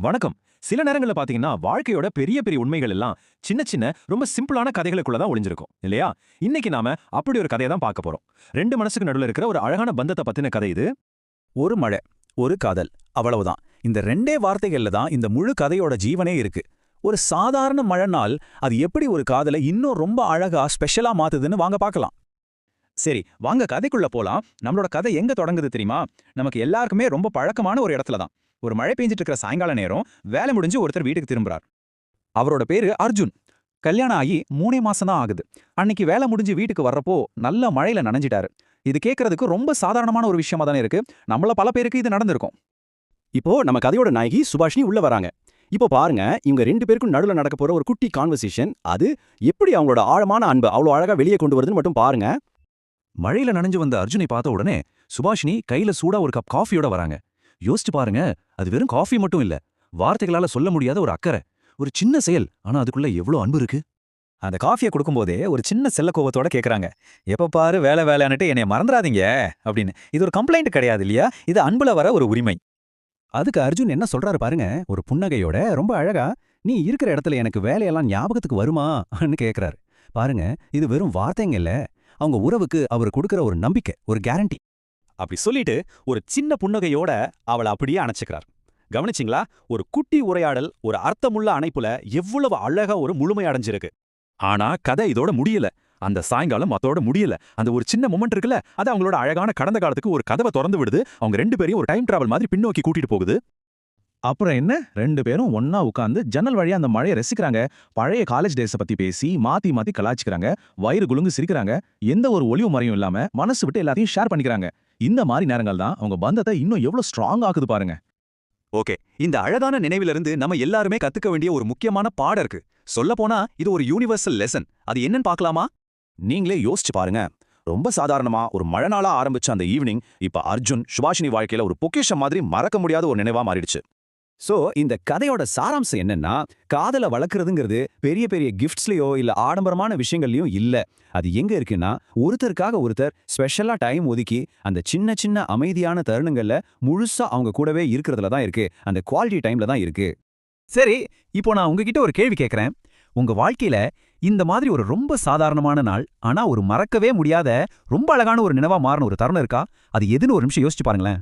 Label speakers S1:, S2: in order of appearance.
S1: வணக்கம். சில நேரங்கள்ல பாத்தீங்கன்னா, வாழ்க்கையோட பெரிய பெரிய உண்மைகள் எல்லாம் சின்ன சின்ன ரொம்ப சிம்பிளான கதைகளுக்குள்ள தான் ஒளிஞ்சிருக்கும் இல்லையா? இன்னைக்கு நாம அப்படி ஒரு கதைய தான் பார்க்க போறோம். 2 மனசுக்கு நடுவுல இருக்கிற ஒரு அழகான பந்தத்த பத்தின கதை இது.
S2: ஒரு மழை, ஒரு காதல், அவ்வளவுதான். இந்த ரெண்டே வார்த்தைகள்ல தான் இந்த முழு கதையோட ஜீவனே இருக்கு. ஒரு சாதாரண மழை நாள் அது எப்படி ஒரு காதலை இன்னும் ரொம்ப அழகா ஸ்பெஷலா மாத்துதுன்னு வாங்க பார்க்கலாம்.
S3: சரி, வாங்க கதைக்குள்ள போலாம். நம்மளோட கதை எங்க தொடங்குது தெரியுமா? நமக்கு எல்லாருக்குமே ரொம்ப பழக்கமான ஒரு இடத்துல தான். ஒரு மழை பெஞ்சிட்டு இருக்கிற சாயங்கால நேரம், வேலை முடிஞ்சு ஒருத்தர் வீட்டுக்கு திரும்புறார். அவரோட பேரு அர்ஜுன். கல்யாணம் ஆகி 3 மாசம் தான் ஆகுது. அன்னைக்கு வேலை முடிஞ்சு வீட்டுக்கு வர்றப்போ நல்ல மழையில நனைஞ்சிட்டாரு. இது கேட்கறதுக்கு ரொம்ப சாதாரணமான ஒரு விஷயமா தானே இருக்கு. நம்மள பல பேருக்கு இது நடந்திருக்கும்.
S2: இப்போ நம்ம கதையோட நாயகி சுபாஷினி உள்ள வராங்க. இப்போ பாருங்க, இவங்க 2 பேருக்கும் நடுவுல நடக்க போற ஒரு குட்டி கான்வர்சேஷன். அது எப்படி அவங்களோட ஆழமான அன்பு அவ்வளோ அழகா வெளியே கொண்டு வருதுன்னு மட்டும் பாருங்க.
S1: மழையில நனைஞ்சு வந்த அர்ஜுனை பார்த்த உடனே சுபாஷினி கையில சூடா ஒரு கப் காஃபியோட வராங்க. யோசிச்சு பாருங்க, அது வெறும் காஃபி மட்டும் இல்ல, வார்த்தைகளால சொல்ல முடியாத ஒரு அக்கறை, ஒரு சின்ன செயல், ஆனா அதுக்குள்ள எவ்வளவு அன்பு இருக்கு.
S3: அந்த காஃபியை கொடுக்கும்போதே ஒரு சின்ன செல்ல கோவத்தோட கேட்கறாங்க. எப்ப பாரு வேலை வேலைன்னுட்டு என்னைய மறந்துடாதீங்க அப்படின்னு. இது ஒரு கம்ப்ளைண்ட் கிடையாது இல்லையா? இது அன்புல வர ஒரு உரிமை.
S2: அதுக்கு அர்ஜுன் என்ன சொல்றாரு பாருங்க, ஒரு புன்னகையோட ரொம்ப அழகா, நீ இருக்கிற இடத்துல எனக்கு வேலையெல்லாம் ஞாபகத்துக்கு வருமான்னு கேக்குறாரு. பாருங்க, இது வெறும் வார்த்தைங்க இல்ல, அவங்க உறவுக்கு அவர் கொடுக்கிற ஒரு நம்பிக்கை, ஒரு கேரண்டி.
S3: அப்படி சொல்லிட்டு ஒரு சின்ன புன்னகையோட அவளை அப்படியே அணைச்சுக்கிறார். கவனிச்சிங்களா? ஒரு குட்டி உரையாடல் ஒரு அர்த்தமுள்ள அணைப்புல எவ்வளவு அழகா ஒரு முழுமை அடைஞ்சிருக்கு.
S1: ஆனா கதை இதோட முடியல. அந்த சாயங்காலம் அதோட முடியல. அந்த ஒரு சின்ன மொமெண்ட் இருக்குல்ல, அது அவங்களோட அழகான கடந்த காலத்துக்கு ஒரு கதவை திறந்து விடுது. அவங்க 2 பேரையும் ஒரு டைம் டிராவல் மாதிரி பின்னோக்கி கூட்டிட்டு போகுது.
S4: அப்புறம் என்ன, 2 பேரும் ஒன்னா உட்கார்ந்து ஜன்னல் வழியா அந்த மழையை ரசிக்கிறாங்க. பழைய காலேஜ் டேஸ பத்தி பேசி மாத்தி மாத்தி கலாய்ச்சிக்கிறாங்க. வயிறு குலுங்கு சிரிக்கிறாங்க. எந்த ஒரு ஒளிவு மறையும் இல்லாம மனசு விட்டு எல்லாத்தையும் ஷேர் பண்ணிக்கிறாங்க. இந்த மாதிரி நேரங்கள் தான் அவங்க பந்தத்தை இன்னும் எவ்வளவு ஸ்ட்ராங் ஆக்குது பாருங்க.
S3: ஓகே, இந்த அழகான நினைவிலிருந்து நம்ம எல்லாருமே கத்துக்க வேண்டிய ஒரு முக்கியமான பாடம் இருக்கு. சொல்லப்போனா இது ஒரு யூனிவர்சல் லெசன். அது என்னன்னு பார்க்கலாமா?
S2: நீங்களே யோசிச்சு பாருங்க. ரொம்ப சாதாரணமா ஒரு மழை நாளா ஆரம்பிச்ச அந்த ஈவினிங் இப்ப அர்ஜுன் சுபாஷினி வாழ்க்கையில ஒரு பொக்கிஷம் மாதிரி மறக்க முடியாத ஒரு நினைவா மாறிடுச்சு. சோ இந்த கதையோட சாராம்சம் என்னன்னா, காதலை வளர்க்கறதுங்கிறது பெரிய பெரிய கிஃப்ட்ஸ்லயோ இல்ல ஆடம்பரமான விஷயங்கள்லயும் இல்ல. அது எங்க இருக்குன்னா, ஒருத்தருக்காக ஒருத்தர் ஸ்பெஷலா டைம் ஒதுக்கி அந்த சின்ன சின்ன அமைதியான தருணங்கள்ல முழுசா அவங்க கூடவே இருக்கிறதுல தான் இருக்கு. அந்த குவாலிட்டி டைம்ல தான் இருக்கு.
S3: சரி, இப்போ நான் உங்ககிட்ட ஒரு கேள்வி கேட்கறேன். உங்க வாழ்க்கையில இந்த மாதிரி ஒரு ரொம்ப சாதாரணமான நாள், ஆனா ஒரு மறக்கவே முடியாத ரொம்ப அழகான ஒரு நினைவா மாறின ஒரு தருணம் இருக்கா? அது எதுன்னு ஒரு நிமிஷம் யோசிச்சு பாருங்களேன்.